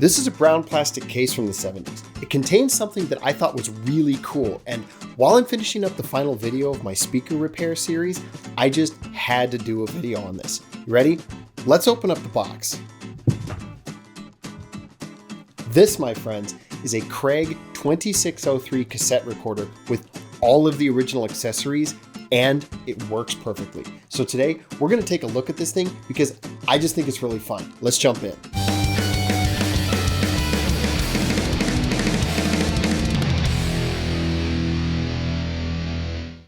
This is a brown plastic case from the 70s. It contains something that I thought was really cool, and while I'm finishing up the final video of my speaker repair series, I just had to do a video on this. You ready? Let's open up the box. This, my friends, is a Craig 2603 cassette recorder with all of the original accessories, and it works perfectly. So today, we're going to take a look at this thing because I just think it's really fun. Let's jump in.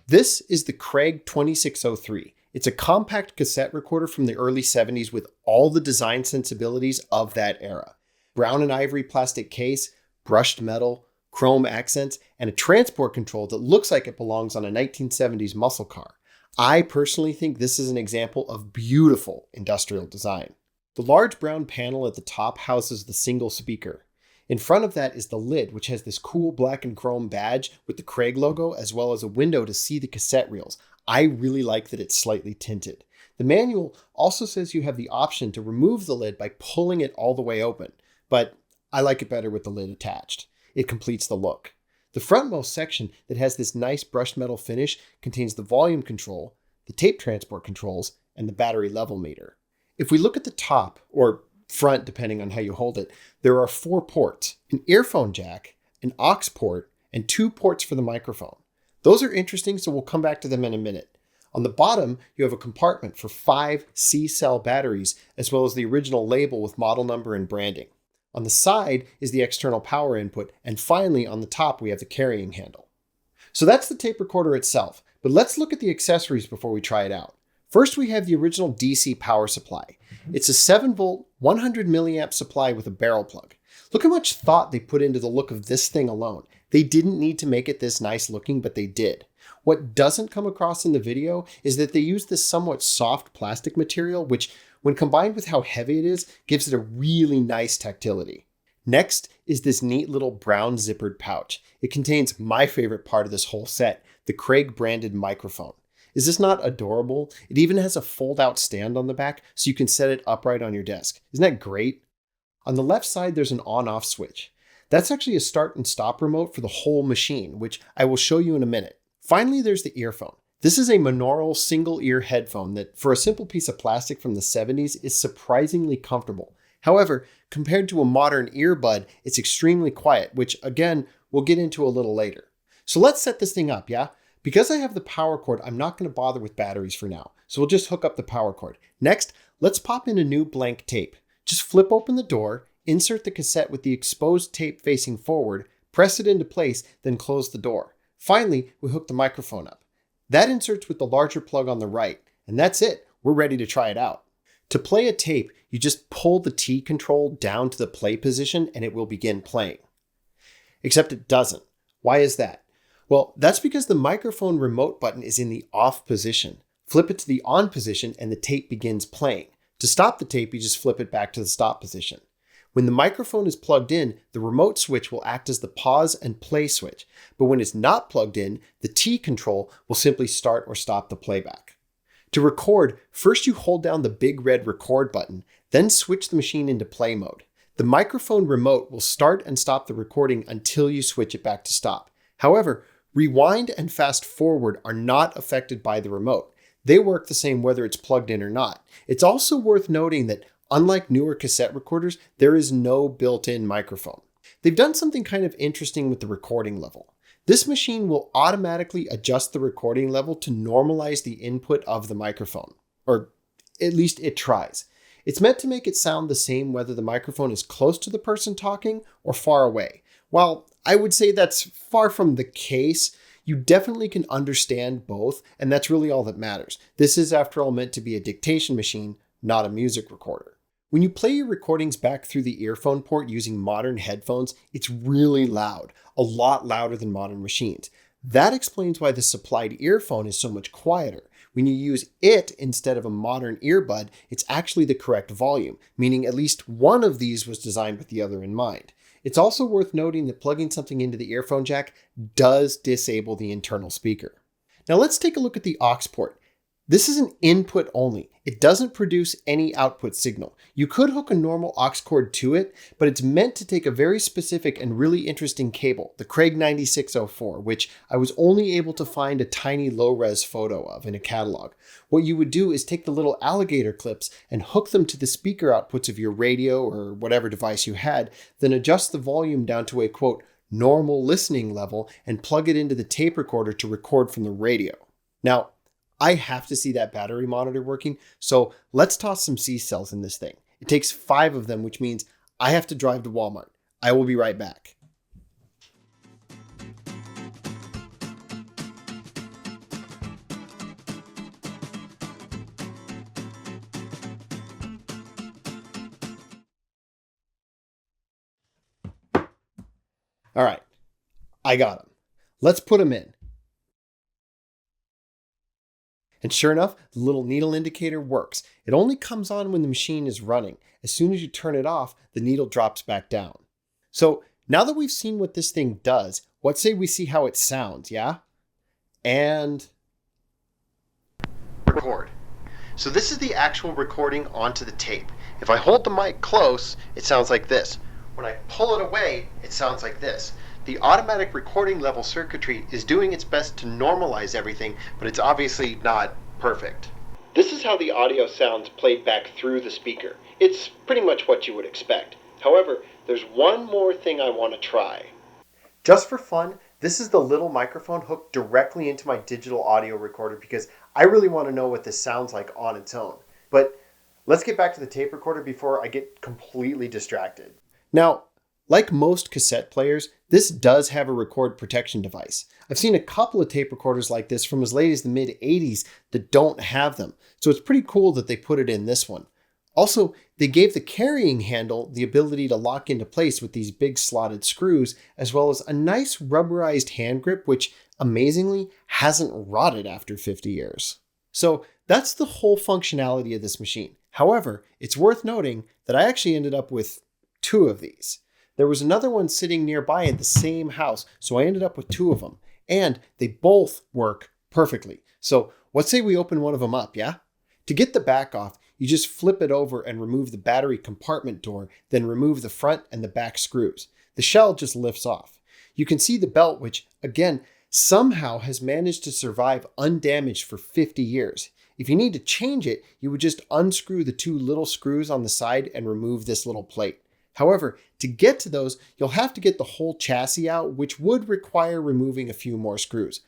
This is the Craig 2603. It's a compact cassette recorder from the early 70s with all the design sensibilities of that era. Brown and ivory plastic case, brushed metal, chrome accents, and a transport control that looks like it belongs on a 1970s muscle car. I personally think this is an example of beautiful industrial design. The large brown panel at the top houses the single speaker. In front of that is the lid, which has this cool black and chrome badge with the Craig logo, as well as a window to see the cassette reels. I really like that it's slightly tinted. The manual also says you have the option to remove the lid by pulling it all the way open, but I like it better with the lid attached. It completes the look. The frontmost section that has this nice brushed metal finish contains the volume control, the tape transport controls, and the battery level meter. If we look at the top, or front depending on how you hold it, there are 4 ports, an earphone jack, an aux port, and 2 ports for the microphone. Those are interesting, so we'll come back to them in a minute. On the bottom, you have a compartment for 5 C-cell batteries, as well as the original label with model number and branding. On the side is the external power input, and finally on the top we have the carrying handle. So that's the tape recorder itself, but let's look at the accessories before we try it out. First, we have the original DC power supply. It's a 7-volt, 100 milliamp supply with a barrel plug. Look how much thought they put into the look of this thing alone. They didn't need to make it this nice looking, but they did. What doesn't come across in the video is that they use this somewhat soft plastic material, which, when combined with how heavy it is, gives it a really nice tactility. Next is this neat little brown zippered pouch. It contains my favorite part of this whole set, the Craig branded microphone. Is this not adorable? It even has a fold-out stand on the back so you can set it upright on your desk. Isn't that great? On the left side, there's an on-off switch. That's actually a start and stop remote for the whole machine, which I will show you in a minute. Finally, there's the earphone. This is a monaural single-ear headphone that, for a simple piece of plastic from the 70s, is surprisingly comfortable. However, compared to a modern earbud, it's extremely quiet, which, again, we'll get into a little later. So let's set this thing up, yeah? Because I have the power cord, I'm not going to bother with batteries for now, so we'll just hook up the power cord. Next, let's pop in a new blank tape. Just flip open the door, insert the cassette with the exposed tape facing forward, press it into place, then close the door. Finally, we hook the microphone up. That inserts with the larger plug on the right, and that's it. We're ready to try it out. To play a tape, you just pull the T control down to the play position and it will begin playing. Except it doesn't. Why is that? Well, that's because the microphone remote button is in the off position. Flip it to the on position and the tape begins playing. To stop the tape, you just flip it back to the stop position. When the microphone is plugged in, the remote switch will act as the pause and play switch. But when it's not plugged in, the T control will simply start or stop the playback. To record, first you hold down the big red record button, then switch the machine into play mode. The microphone remote will start and stop the recording until you switch it back to stop. However, rewind and fast forward are not affected by the remote. They work the same whether it's plugged in or not. It's also worth noting that unlike newer cassette recorders, there is no built-in microphone. They've done something kind of interesting with the recording level. This machine will automatically adjust the recording level to normalize the input of the microphone, or at least it tries. It's meant to make it sound the same whether the microphone is close to the person talking or far away. While I would say that's far from the case, you definitely can understand both, and that's really all that matters. This is, after all, meant to be a dictation machine, not a music recorder. When you play your recordings back through the earphone port using modern headphones, it's really loud, a lot louder than modern machines. That explains why the supplied earphone is so much quieter. When you use it instead of a modern earbud, it's actually the correct volume, meaning at least one of these was designed with the other in mind. It's also worth noting that plugging something into the earphone jack does disable the internal speaker. Now let's take a look at the aux port. This is an input only. It doesn't produce any output signal. You could hook a normal aux cord to it, but it's meant to take a very specific and really interesting cable, the Craig 9604, which I was only able to find a tiny low-res photo of in a catalog. What you would do is take the little alligator clips and hook them to the speaker outputs of your radio or whatever device you had, then adjust the volume down to a, quote, normal listening level and plug it into the tape recorder to record from the radio. Now, I have to see that battery monitor working, so let's toss some C-cells in this thing. It takes 5 of them, which means I have to drive to Walmart. I will be right back. All right, I got them. Let's put them in. And sure enough, the little needle indicator works. It only comes on when the machine is running. As soon as you turn it off, the needle drops back down. So now that we've seen what this thing does, what say we see how it sounds, yeah? And record. So this is the actual recording onto the tape. If I hold the mic close, it sounds like this. When I pull it away, it sounds like this. The automatic recording level circuitry is doing its best to normalize everything, but it's obviously not perfect. This is how the audio sounds played back through the speaker. It's pretty much what you would expect. However, there's one more thing I want to try. Just for fun, this is the little microphone hooked directly into my digital audio recorder because I really want to know what this sounds like on its own. But let's get back to the tape recorder before I get completely distracted. Now, like most cassette players, this does have a record protection device. I've seen a couple of tape recorders like this from as late as the mid-80s that don't have them, so it's pretty cool that they put it in this one. Also, they gave the carrying handle the ability to lock into place with these big slotted screws, as well as a nice rubberized hand grip, which amazingly hasn't rotted after 50 years. So that's the whole functionality of this machine. However, it's worth noting that I actually ended up with 2 of these. There was another one sitting nearby in the same house, so I ended up with 2 of them. And they both work perfectly. So let's say we open one of them up, yeah? To get the back off, you just flip it over and remove the battery compartment door, then remove the front and the back screws. The shell just lifts off. You can see the belt, which, again, somehow has managed to survive undamaged for 50 years. If you need to change it, you would just unscrew the 2 little screws on the side and remove this little plate. However, to get to those, you'll have to get the whole chassis out, which would require removing a few more screws.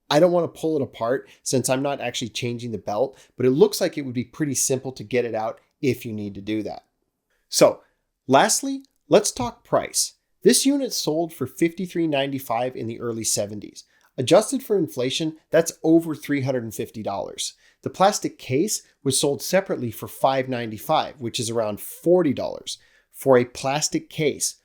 I don't want to pull it apart since I'm not actually changing the belt, but it looks like it would be pretty simple to get it out if you need to do that. So, lastly, let's talk price. This unit sold for $53.95 in the early 70s. Adjusted for inflation, that's over $350. The plastic case was sold separately for $5.95, which is around $40. For a plastic case.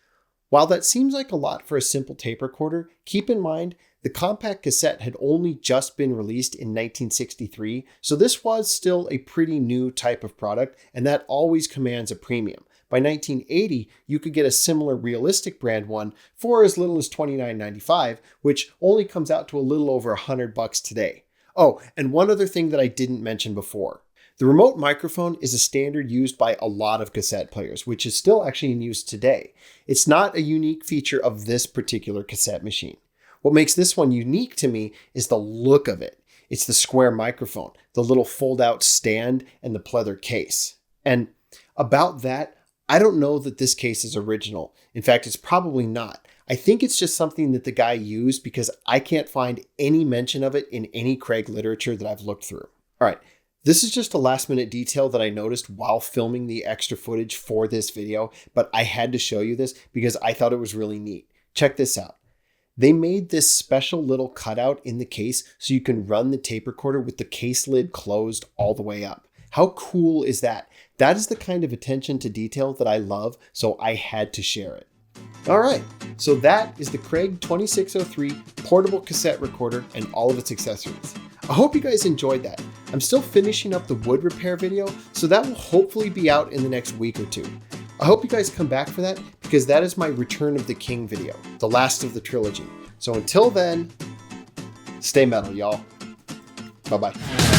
While that seems like a lot for a simple tape recorder, keep in mind the compact cassette had only just been released in 1963, so this was still a pretty new type of product, and that always commands a premium. By 1980, you could get a similar realistic brand one for as little as $29.95, which only comes out to a little over $100 today. Oh, and one other thing that I didn't mention before. The remote microphone is a standard used by a lot of cassette players, which is still actually in use today. It's not a unique feature of this particular cassette machine. What makes this one unique to me is the look of it. It's the square microphone, the little fold-out stand, and the pleather case. And about that, I don't know that this case is original. In fact, it's probably not. I think it's just something that the guy used because I can't find any mention of it in any Craig literature that I've looked through. All right. This is just a last minute detail that I noticed while filming the extra footage for this video, but I had to show you this because I thought it was really neat. Check this out. They made this special little cutout in the case so you can run the tape recorder with the case lid closed all the way up. How cool is that? That is the kind of attention to detail that I love, so I had to share it. All right, so that is the Craig 2603 portable cassette recorder and all of its accessories. I hope you guys enjoyed that. I'm still finishing up the wood repair video, so that will hopefully be out in the next week or 2. I hope you guys come back for that because that is my Return of the King video, the last of the trilogy. So until then, stay metal, y'all. Bye-bye.